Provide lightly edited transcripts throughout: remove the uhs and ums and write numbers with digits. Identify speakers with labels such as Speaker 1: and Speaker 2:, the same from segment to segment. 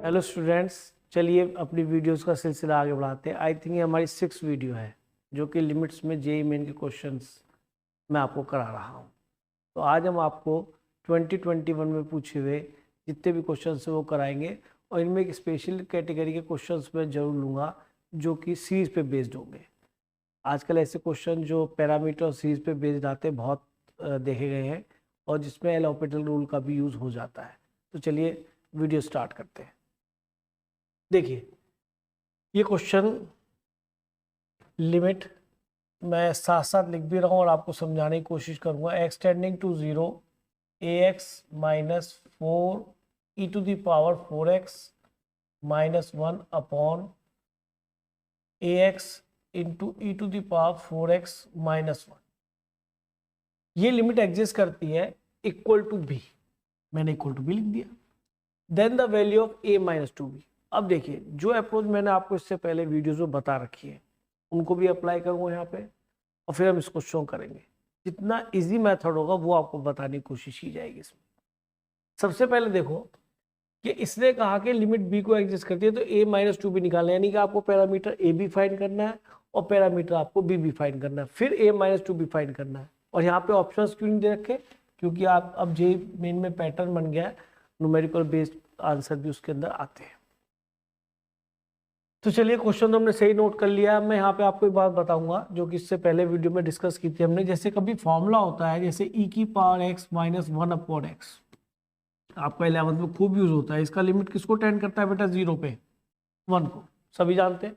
Speaker 1: Hello students, चलिए अपनी videos का सिलसिला आगे बढ़ाते हैं। आई थिंक ये हमारी 6 वीडियो है जो कि लिमिट्स में जेईई मेन के क्वेश्चंस मैं आपको करा रहा हूँ। तो आज हम आपको 2021 में पूछे हुए जितने भी क्वेश्चंस हैं वो कराएंगे और इनमें एक स्पेशल कैटेगरी के क्वेश्चंस मैं जरूर लूँगा जो कि सीरीज़ पे बेस्ड होंगे। आजकल ऐसे क्वेश्चन जो पैरामीटर और सीरीज़ पे बेस्ड आते हैं बहुत देखे गए हैं और जिसमें एल हॉस्पिटल रूल का भी यूज़ हो जाता है। तो चलिए वीडियो स्टार्ट करते हैं। देखिए ये क्वेश्चन लिमिट मैं साथ साथ लिख भी रहा हूँ और आपको समझाने की कोशिश करूँगा। X tending to 0 ax minus 4 e to the power 4x minus 1 upon ax into e to the power 4x minus 1, ये लिमिट एग्जिस्ट करती है इक्वल टू b। मैंने इक्वल टू b लिख दिया। Then the value of a minus 2b। अब देखिए जो approach मैंने आपको इससे पहले वीडियोस में बता रखी है उनको भी अप्लाई करूँगा यहाँ पे और फिर हम इसको शो करेंगे। जितना इजी मेथड होगा वो आपको बताने की कोशिश की जाएगी इसमें। सबसे पहले देखो कि इसने कहा कि लिमिट b को एग्जिस्ट करती है तो a माइनस 2b निकालना है, यानी कि आपको पैरामीटर a भी फाइंड करना है और पैरामीटर आपको b भी फाइंड करना है, फिर a माइनस 2b फाइंड करना है। और यहाँ पे ऑप्शंस क्यों नहीं दे रखे? क्योंकि आप अब जेईई मेन में पैटर्न बन गया है, न्यूमेरिकल बेस्ड आंसर भी उसके अंदर आते हैं। तो चलिए क्वेश्चन तो हमने सही नोट कर लिया। मैं यहाँ पे आपको एक बात बताऊंगा जो कि इससे पहले वीडियो में डिस्कस की थी हमने। जैसे कभी फॉर्मूला होता है जैसे e की power x minus 1 upon x, आपका 11th में खूब यूज होता है। इसका लिमिट किसको टेंड करता है बेटा? 0 पे 1 को, सभी जानते हैं।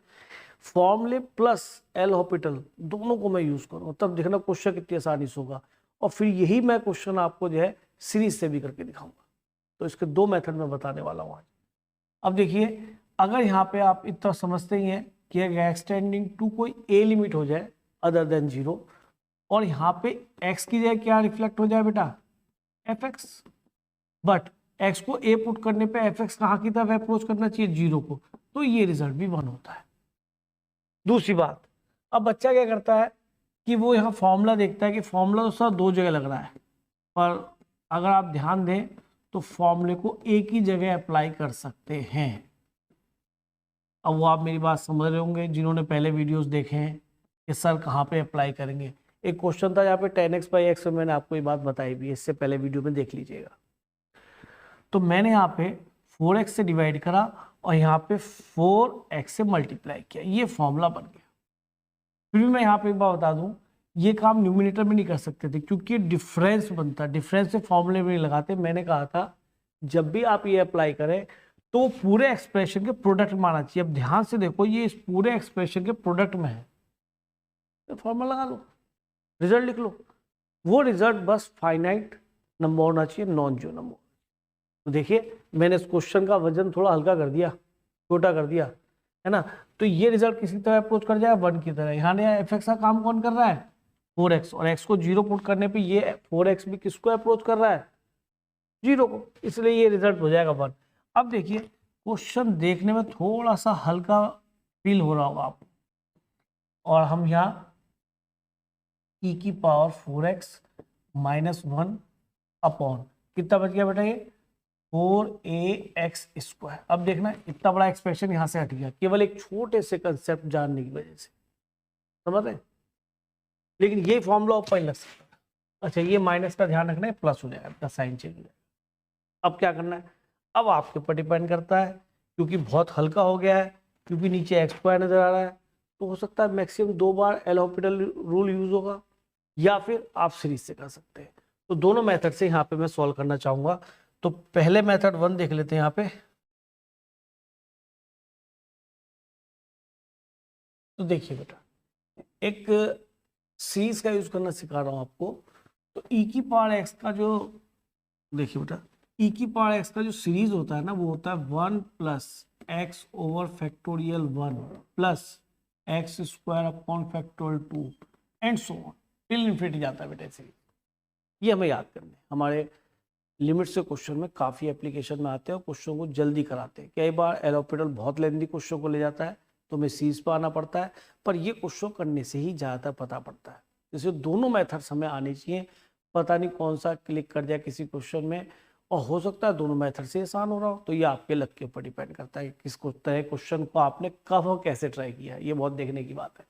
Speaker 1: फॉर्मूले प्लस एल हॉस्पिटल दोनों को मैं यूज करूँ तब देखना क्वेश्चन कितनी आसानी से होगा। और फिर यही मैं क्वेश्चन आपको जो है सीरीज से भी करके दिखाऊंगा। तो इसके दो मेथड में बताने वाला हूँ आज। अब देखिए अगर यहाँ पे आप इतना समझते ही हैं कि एक्सटेंडिंग टू कोई ए लिमिट हो जाए अदर देन 0 और यहाँ पे x की जगह क्या रिफ्लेक्ट हो जाए बेटा? fx। बट x को a पुट करने पे fx कहाँ की तरफ अप्रोच करना चाहिए? 0 को। तो ये रिजल्ट भी 1 होता है। दूसरी बात, अब बच्चा क्या करता है कि वो यहाँ फॉर्मूला देखता है कि फॉर्मूला तो सर दो जगह लग रहा है, पर अगर आप ध्यान दें तो फॉर्मूले को ए की जगह अप्लाई कर सकते हैं। अब वो आप मेरी बात समझ रहे होंगे जिन्होंने पहले वीडियोस देखे हैं कि सर कहाँ पे अप्लाई करेंगे। एक क्वेश्चन था यहाँ पे 10x बाई एक्स में मैंने आपको ये बात बताई भी, इससे पहले वीडियो में देख लीजिएगा। तो मैंने यहाँ पे 4x से डिवाइड करा और यहाँ पे 4x से मल्टीप्लाई किया, ये फॉर्मूला बन गया। फिर भी मैं यहाँ पे एक बात बता दूँ, ये काम न्यूमिनेटर में नहीं कर सकते थे क्योंकि डिफरेंस बनता है, डिफरेंस से फॉर्मूले में नहीं लगाते। मैंने कहा था जब भी आप ये अप्लाई करें तो पूरे एक्सप्रेशन के प्रोडक्ट में आना चाहिए। अब ध्यान से देखो ये इस पूरे एक्सप्रेशन के प्रोडक्ट में है, तो फॉर्मूला लगा लो, रिजल्ट लिख लो। वो रिजल्ट बस फाइनाइट नंबर होना चाहिए, नॉन जीरो नंबर। तो देखिए मैंने इस क्वेश्चन का वजन थोड़ा हल्का कर दिया, छोटा कर दिया, है ना। तो ये रिजल्ट किसी तरह अप्रोच कर जाए 1 की तरह। यहाँ एफ एक्स का काम कौन कर रहा है? 4x, और x को 0 पुट करने पे ये 4x भी किसको अप्रोच कर रहा है? 0 को, इसलिए ये रिजल्ट हो जाएगा 1। अब देखिए क्वेश्चन देखने में थोड़ा सा हल्का फील हो रहा होगा आपको, और हम यहाँ e की पावर 4x माइनस 1 अपॉन कितना बच गया बेटा? ये 4ax स्क्वायर। अब देखना इतना बड़ा एक्सप्रेशन यहाँ से हट गया केवल एक छोटे से कंसेप्ट जानने की वजह से, समझ रहे? लेकिन ये फॉर्मूला ओपन लग सकता है। अच्छा ये माइनस का ध्यान रखना है, प्लस हो जाएगा, साइन चेंज हो जाएगा। अब क्या करना है? अब आपके ऊपर डिपेंड करता है, क्योंकि बहुत हल्का हो गया है, क्योंकि नीचे एक्स स्क्वायर नजर आ रहा है, तो हो सकता है मैक्सिमम 2 बार एल हॉस्पिटल रूल यूज होगा, या फिर आप सीरीज से कर सकते हैं। तो दोनों मेथड से यहाँ पे मैं सॉल्व करना चाहूंगा। तो पहले मेथड 1 देख लेते हैं यहाँ पे। तो देखिए बेटा एक सीरीज का यूज करना सिखा रहा हूँ आपको। तो ई की पावर एक्स का जो, देखिए बेटा e की पावर x का जो सीरीज होता है ना वो होता है 1 plus x over factorial 1 plus x square upon factorial 2 and so on till infinity जाता है बेटा सीरीज। ये हमें याद करना है, हमारे लिमिट से क्वेश्चन में काफ़ी एप्लीकेशन में आते हैं और क्वेश्चन को जल्दी कराते हैं। कई बार एल हॉस्पिटल बहुत लेंदी क्वेश्चन को ले जाता है तो हमें सीरीज पर आना पड़ता है, पर ये क्वेश्चन करने से ही ज़्यादातर पता पड़ता है। जैसे दोनों मेथड्स हमें आने चाहिए, पता नहीं कौन सा क्लिक कर जाए किसी क्वेश्चन में और हो सकता है दोनों मेथड से आसान हो रहा हो। तो ये आपके लक के ऊपर डिपेंड करता है किस तरह क्वेश्चन को आपने कब और कैसे ट्राई किया है, ये बहुत देखने की बात है।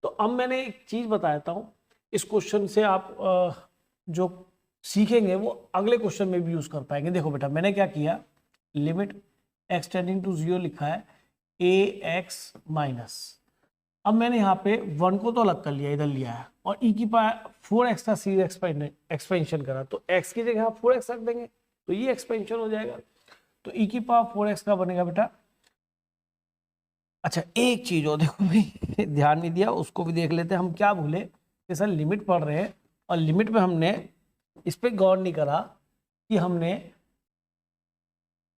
Speaker 1: तो अब मैंने एक चीज बता देता हूँ, इस क्वेश्चन से आप जो सीखेंगे वो अगले क्वेश्चन में भी यूज कर पाएंगे। देखो बेटा, मैंने क्या किया, लिमिट x टेंडिंग टू 0 लिखा है ax माइनस, अब मैंने यहाँ पे 1 को तो अलग कर लिया, इधर लिया है, और e की पावर 4x का सीरीज एक्सपेंशन करा, तो x की जगह 4x रख देंगे तो ये एक्सपेंशन हो जाएगा। तो e की पावर 4x का बनेगा बेटा, अच्छा एक चीज और देखो भाई ध्यान नहीं दिया, उसको भी देख लेते हैं। हम क्या भूले कि सर लिमिट पढ़ रहे हैं और लिमिट में हमने इस पे गौर नहीं करा कि हमने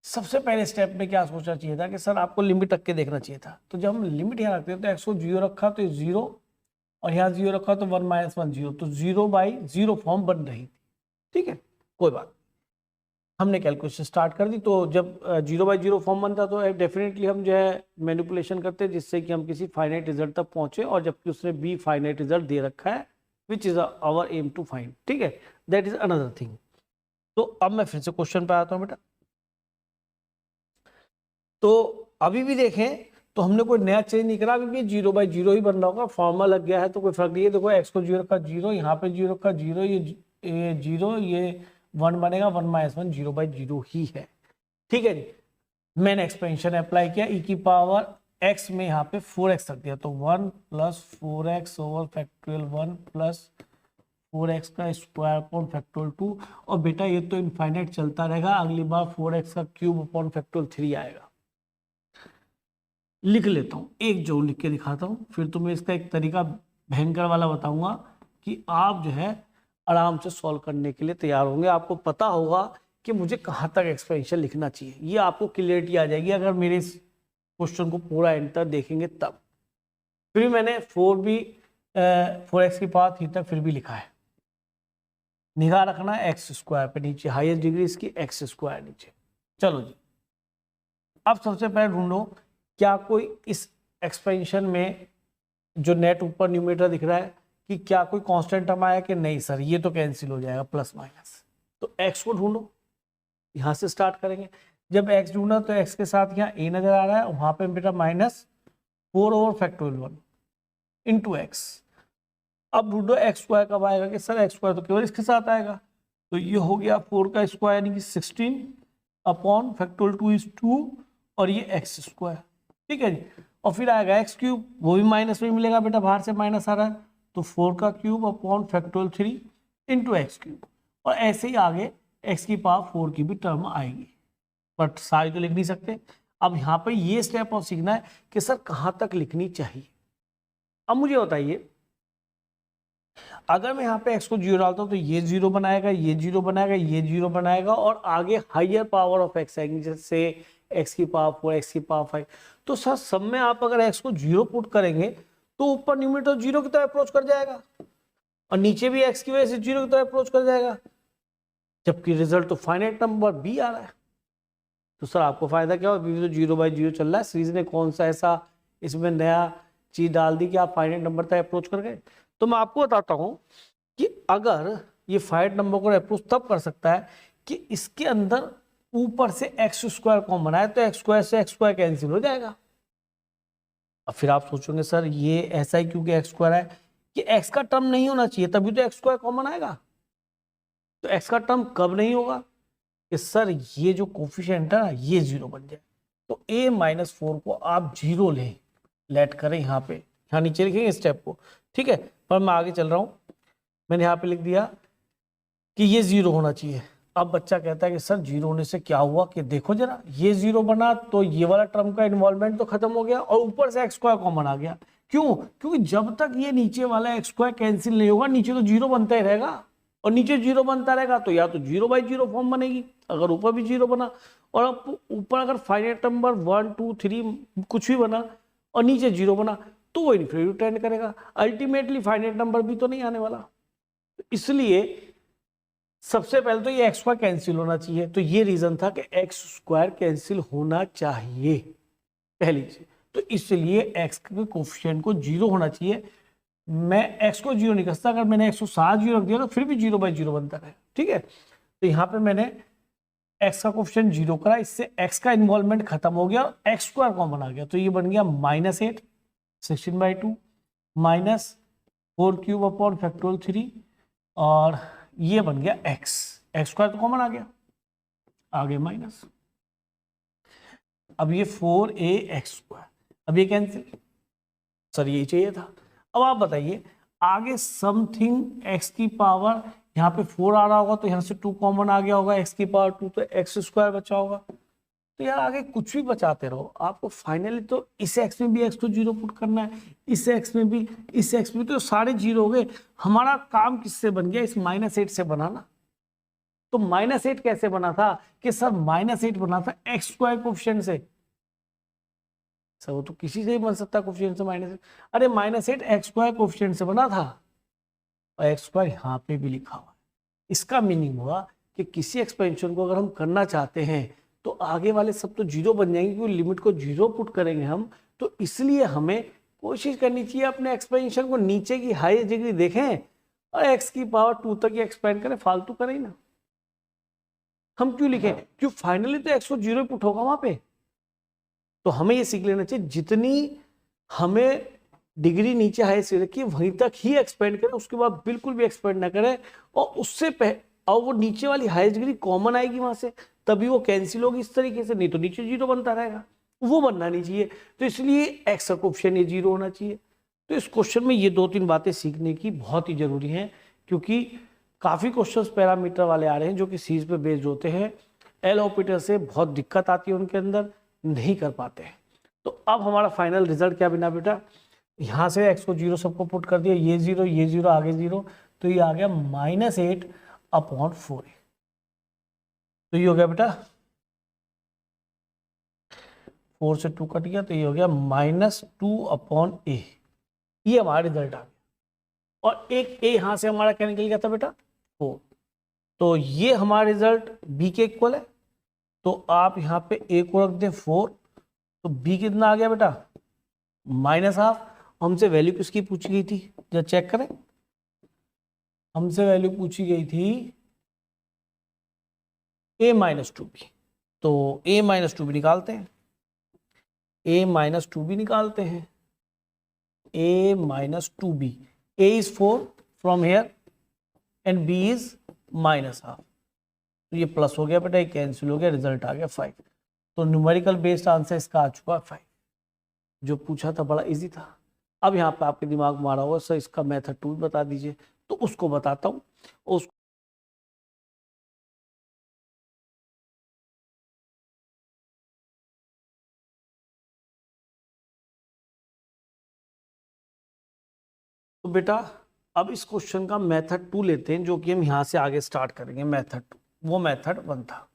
Speaker 1: सबसे पहले स्टेप में क्या सोचना चाहिए था कि सर आपको लिमिट रख के देखना चाहिए था। तो जब हम लिमिट यहाँ रखते हैं तो एक्स को 0 रखा तो 0, और यहाँ 0 रखा तो 1 - 1 0, तो 0/0 फॉर्म बन रही थी। ठीक है, कोई बात, हमने कैलकुलेशन स्टार्ट कर दी। तो जब 0/0 फॉर्म बनता तो डेफिनेटली हम जो है मैनिपुलेशन करते हैं जिससे कि हम किसी फाइनाइट रिजल्ट तक पहुंचे, और जबकि उसने बी फाइनाइट रिजल्ट दे रखा है which is our aim to find. ठीक है, दैट इज अनदर थिंग। तो अब मैं फिर से क्वेश्चन पे आता हूँ बेटा। तो अभी भी देखें तो हमने कोई नया चेंज नहीं करा, अभी भी 0/0 ही बन रहा होगा, फॉर्मूला लग गया है तो कोई फर्क नहीं है। देखो एक्स को 0 का 0, यहाँ पे 0 का 0, ये 0, ये 1 बनेगा, 1 - 1 0/0 ही है। ठीक है जी, मैंने एक्सपेंशन अप्लाई किया, e की पावर x में यहाँ पे 4x रख दिया, तो 1 + 4x ओवर फैक्टोरियल 1 + 4x का स्क्वायर अपॉन फैक्टोरियल 2, और बेटा ये तो इनफाइनाइट चलता रहेगा, अगली बार 4x का क्यूब अपॉन फैक्टोरियल 3 आएगा। लिख लेता हूँ, एक जो लिख के दिखाता हूँ, फिर तुम्हें इसका एक तरीका भयंकर वाला बताऊंगा कि आप जो है आराम से सॉल्व करने के लिए तैयार होंगे। आपको पता होगा कि मुझे कहाँ तक एक्सपेंशन लिखना चाहिए, ये आपको क्लियरिटी आ जाएगी अगर मेरे इस क्वेश्चन को पूरा एंड तक देखेंगे तब। फिर मैंने 4x की पावर 3 तक फिर भी लिखा है, निगाह रखना है एक्स स्क्वायर पे नीचे, हाईएस्ट डिग्री इसकी एक्स स्क्वायर नीचे। चलो जी, अब सबसे पहले ढूंढो क्या कोई इस एक्सपेंशन में जो नेट ऊपर न्यूमरेटर दिख रहा है कि क्या कोई कांस्टेंट टर्म आया कि नहीं सर, ये तो कैंसिल हो जाएगा प्लस माइनस। तो x को ढूंढो, यहां से स्टार्ट करेंगे। जब x ढूंढा तो x के साथ यहाँ a नजर आ रहा है, वहां पे बेटा -4 ओवर फैक्टोरियल 1 इंटू एक्स। अब ढूंढो एक्स स्क्वायर कब आएगा कि सर एक्स स्क्वायर तो केवल इसके साथ आएगा, तो ये हो गया 4 का स्क्वायर यानी कि 16 अपॉन फैक्टोरियल 2 इज 2, और ये एक्स स्क्वायर। ठीक है जी, और फिर आएगा एक्स क्यूब, वो भी माइनस में मिलेगा बेटा, बाहर से माइनस आ रहा है, तो 4 का cube upon factorial 3 into x cube, और ऐसे ही आगे एक्स की पावर 4 की भी टर्म आएगी, बट सारी तो लिख नहीं सकते। अब यहाँ पर ये स्टेप और सीखना है कि सर कहाँ तक लिखनी चाहिए। अब मुझे बताइए, अगर मैं यहाँ पे x को 0 डालता हूँ तो ये 0 बनाएगा, ये 0 बनाएगा, ये 0 बनाएगा, और आगे हाइयर पावर ऑफ x आएगी, जैसे x की पावर 4, x की पावर 5। तो सर सब में आप अगर x को 0 पुट करेंगे तो ऊपर न्यूमरेटर 0 की तरफ अप्रोच कर जाएगा, और नीचे भी x की वजह से 0 की तरफ अप्रोच कर जाएगा, जबकि रिजल्ट तो फाइनाइट नंबर b आ रहा है। तो सर आपको फायदा क्या हो, अभी तो 0/0 चल रहा है, सीरीज ने कौन सा ऐसा इसमें नया चीज डाल दी कि आप फाइनाइट नंबर तक अप्रोच कर गए। तो मैं आपको बताता हूं कि अगर ये फाइनाइट नंबर को अप्रोच तब कर सकता है कि इसके अंदर ऊपर से एक्स स्क्वायर कॉमन आए, तो एक्स स्क्वायर से एक्स स्क्वायर कैंसिल हो जाएगा। अब फिर आप सोचोगे सर ये ऐसा ही क्योंकि एक्स स्क्वायर है, कि एक्स का टर्म नहीं होना चाहिए तभी तो एक्स स्क्वायर कॉमन आएगा। तो एक्स का टर्म कब नहीं होगा कि सर ये जो कोफिशिएंट है ना ये 0 बन जाए। तो a - 4 को आप 0 लें, लेट करें यहाँ पे, यहाँ नीचे लिखेंगे स्टेप को। ठीक है, पर मैं आगे चल रहा हूँ, मैंने यहाँ पे लिख दिया कि ये 0 होना चाहिए। अब बच्चा कहता है कि सर 0 होने से क्या हुआ, कि देखो जरा ये 0 बना तो ये वाला टर्म का इन्वॉल्वमेंट तो खत्म हो गया, और ऊपर से एक्स स्क्वायर कॉमन आ गया। क्यों? क्योंकि जब तक ये नीचे वाला एक्स स्क्वायर कैंसिल नहीं होगा नीचे तो 0 बनता ही रहेगा, और नीचे 0 बनता रहेगा तो या तो 0/0 फॉर्म बनेगी, अगर ऊपर भी 0 बना, और अब ऊपर अगर फाइनाइट नंबर 1 2 3 कुछ भी बना और नीचे 0 बना तो वो इन्फिनिटी टेंड करेगा, अल्टीमेटली फाइनाइट नंबर भी तो नहीं आने वाला। इसलिए सबसे पहले तो ये एक्स स्क्वायर कैंसिल होना चाहिए, तो ये रीजन था कि एक्स स्क्वायर कैंसिल होना चाहिए पहली चीज, तो इसलिए एक्स के कोफिशिएंट को 0 होना चाहिए। मैं एक्स को 0 नहीं कर सकता, अगर मैंने एक्स को 7 0 रख दिया तो फिर भी 0/0 बनता है। ठीक है, तो यहाँ पे मैंने एक्स का कोफिशिएंट 0 करा, इससे एक्स का इन्वॉल्वमेंट खत्म हो गया और एक्स स्क्वायर कॉमन आ गया, तो ये बन गया -8 16/2 माइनस 4³ अपॉन फैक्टोरियल 3 और ये बन गया एक्स स्क्वायर तो कॉमन आ गया, आगे माइनस, अब ये 4ax², अब ये कैंसिल, सर ये चाहिए था। अब आप बताइए आगे समथिंग x की पावर, यहाँ पे 4 आ रहा होगा तो यहाँ से 2 कॉमन आ गया होगा, x की पावर 2 तो x² बचा होगा। तो यार आगे कुछ भी बचाते रहो, आपको फाइनली तो इस x में भी x को 0 पुट करना है, इस x में भी, इस x में, तो सारे 0 हो गए। हमारा काम किससे बन गया, इस -8 से बनाना। तो -8 कैसे बना था कि सर -8 बना था x² कोफिशिएंट से, सर वो तो किसी से ही बन सकता है कोफिशिएंट से -8, अरे -8 x² कोफिशिएंट से बना था और x² यहाँ पे भी लिखा हुआ है। इसका मीनिंग हुआ कि किसी एक्सपेंशन को अगर हम करना चाहते हैं तो आगे वाले सब तो 0 बन जाएंगे, क्योंकि लिमिट को 0 पुट करेंगे हम, तो इसलिए हमें कोशिश करनी चाहिए अपने एक्सपेंशन को नीचे की हाईएस्ट डिग्री देखें और x की पावर 2 तक ही एक्सपेंड करें, फालतू करें ना। हम क्यों लिखें, क्यों फाइनली तो x को 0 पुट होगा वहां पे। तो हमें ये सीख लेना चाहिए जितनी हमें डिग्री नीचे हाईएस्ट रखिए वहीं तक ही एक्सपेंड करें, उसके बाद बिल्कुल भी एक्सपेंड ना करें, और उससे और वो नीचे वाली हाईएस्ट डिग्री कॉमन आएगी वहां से, तभी वो कैंसिल होगी इस तरीके से, नहीं तो नीचे 0 बनता रहेगा, वो बनना नहीं चाहिए। तो इसलिए एक्स का कोफिशिएंट ये 0 होना चाहिए। तो इस क्वेश्चन में ये 2-3 बातें सीखने की बहुत ही जरूरी हैं, क्योंकि काफी क्वेश्चंस पैरामीटर वाले आ रहे हैं जो कि सीरीज पे बेस्ड होते हैं, एल ऑपरेटर से बहुत दिक्कत आती है उनके अंदर, नहीं कर पाते हैं। तो अब हमारा फाइनल रिजल्ट क्या बना बेटा, यहाँ से x को 0 सबको पुट कर दिया, ये 0 आगे 0, तो ये आ गया -8/4a। तो ये हो गया बेटा 4 से 2 कट गया, तो ये हो गया -2/a, ये हमारा रिजल्ट आ गया। और एक a यहाँ से हमारा क्या निकल गया था बेटा 4, तो ये हमारा रिजल्ट b के इक्वल है। तो आप यहाँ पे a को रख दें 4, तो b कितना आ गया बेटा -12। हमसे वैल्यू किसकी पूछी गई थी, जब चेक करें, हमसे वैल्यू पूछी गई थी a-2b, तो a-2b निकालते हैं, a-2b निकालते हैं, a-2b, a is 4 from here and b is -12, तो ये प्लस हो गया बेटा, ये कैंसिल हो गया, रिजल्ट आ गया 5। तो न्यूमेरिकल बेस्ड आंसर इसका आ चुका है 5, जो पूछा था बड़ा इजी था। अब यहाँ पे आपके दिमाग में आ रहा होगा सर इसका मेथड 2 बता दीजिए, तो उसको बताता हूँ। तो बेटा अब इस क्वेश्चन का मेथड 2 लेते हैं, जो कि हम यहाँ से आगे स्टार्ट करेंगे। मेथड 2 वो मेथड 1 था।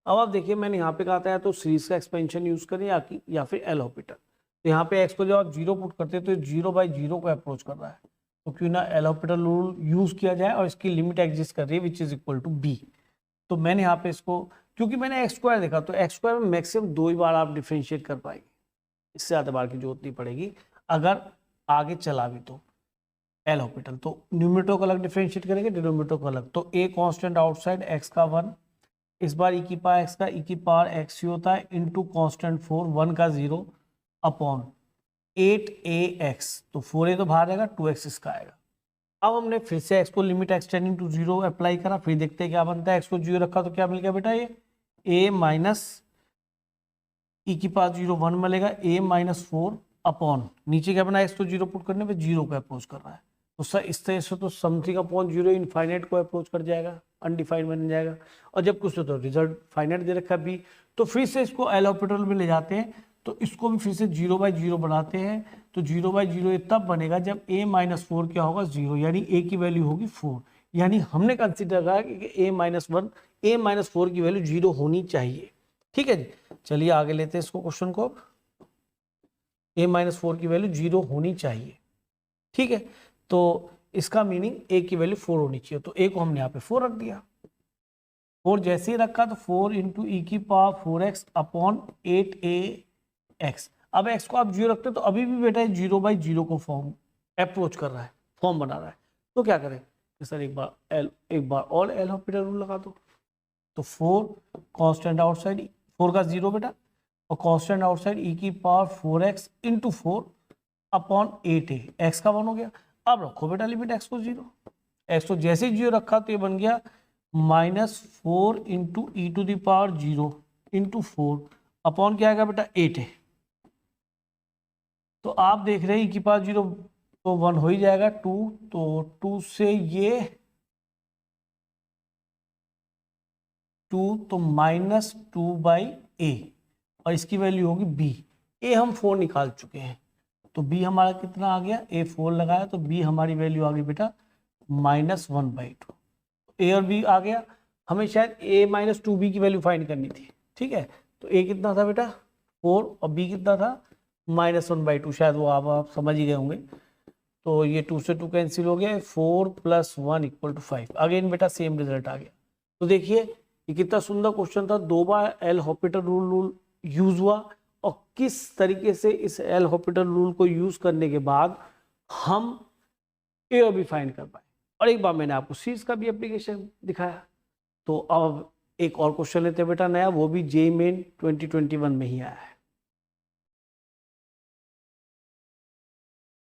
Speaker 1: अब आप देखिए मैंने यहाँ पे कहा था या तो सीरीज का एक्सपेंशन यूज करें या फिर एल ऑपरेटर। तो यहाँ पे एक्स को जब आप 0 पुट करते हैं तो 0/0 को अप्रोच कर रहा है, तो क्यों ना एल ऑपरेटर रूल यूज किया जाए, और इसकी लिमिट एग्जिस्ट कर रही है which is equal to b. तो मैंने यहाँ पे इसको, क्योंकि मैंने x² देखा, तो x² में मैक्सिमम 2 ही बार आप डिफ्रेंशिएट कर पाएंगे, इससे ज़्यादा बार की जरूरत नहीं पड़ेगी अगर आगे चला भी तो एल ऑपरेटर। तो न्यूमरेटर को अलग डिफरेंशिएट करेंगे, डिनोमिनेटर को अलग। तो ए कांस्टेंट आउटसाइड x का 1, इस बार e की पावर x का e की पावर x ही होता है, इनटू कांस्टेंट 4 1 का 0 अपॉन 8ax, तो 4a तो बाहर रहेगा, 2x इसका आएगा। अब हमने फिर से x को लिमिट एक्सटेंडिंग टू 0 अप्लाई करा, फिर देखते हैं क्या बनता है। x को 0 रखा तो क्या मिल गया बेटा, ये a माइनस e की पावर 0 1 मिलेगा, a-4 अपॉन नीचे क्या बना, x को 0 पुट करने पे 0 को अप्रोच कर रहा है, तो सर इस तरह से तो समथिंग अपॉन 0 इनफाइनाइट को अप्रोच कर जाएगा, अनडिफाइंड बन जाएगा। और जब कुछ तो रिजल्ट फाइनाइट दे रखा बी, तो फिर से इसको एल ऑपरेटर में ले जाते हैं, तो इसको भी फिर से 0/0 बनाते हैं। तो 0/0 तब बनेगा जब a-4 क्या होगा 0, यानी a की वैल्यू होगी 4, यानी हमने कंसिडर करा कि a-4 की वैल्यू 0 होनी चाहिए। ठीक है जी, चलिए आगे लेते हैं इसको क्वेश्चन को। a-4 की वैल्यू 0 होनी चाहिए, ठीक है, तो इसका मीनिंग a की वैल्यू 4 होनी चाहिए, तो a को हमने यहाँ पे 4 रख दिया। 4 जैसे ही रखा तो 4 इंटू ई की पावर 4x अपॉन 8ax। अब x को आप 0 रखते हैं तो अभी भी बेटा 0/0 को फॉर्म अप्रोच कर रहा है, फॉर्म बना रहा है। तो क्या करें कि सर एक बार और एल ऑपरेटर रूल लगा दो, तो 4 कांस्टेंट आउटसाइड 4 का 0 बेटा, और कांस्टेंट आउटसाइड e की power 4x into 4 upon 8a, x का 1 हो गया। अब रखो बेटा लिमिट x को 0, x को जैसे ही 0 रखा तो ये बन गया -4 into e to the power 0 into 4 upon क्या आएगा बेटा 8a। तो आप देख रहे हैं e की पावर 0 तो 1 हो ही जाएगा, 2 तो 2 से ये 2 तो -2/a और इसकी वैल्यू होगी b। a हम 4 निकाल चुके हैं तो b हमारा कितना आ गया, a 4 लगाया तो b हमारी वैल्यू आ गई बेटा -1/2। a और b आ गया, हमें शायद a - 2b की वैल्यू फाइंड करनी थी, ठीक है। तो a कितना था बेटा 4 और b कितना था -1/2, शायद वो आप समझ ही गए होंगे। तो ये 2 से 2 कैंसिल हो गया, 4 + 1 = 5। अगेन बेटा सेम रिजल्ट आ गया। तो देखिए ये कितना सुंदर क्वेश्चन था, 2 बार एल हॉपिटल रूल यूज हुआ और किस तरीके से इस एल हॉपिटल रूल को यूज करने के बाद हम ए और बी फाइंड कर पाए। और एक बार मैंने आपको सीरीज का भी एप्लीकेशन दिखाया। तो अब एक और क्वेश्चन लेते हैं बेटा नया, वो भी जेईई मेन 2021 में ही आया है।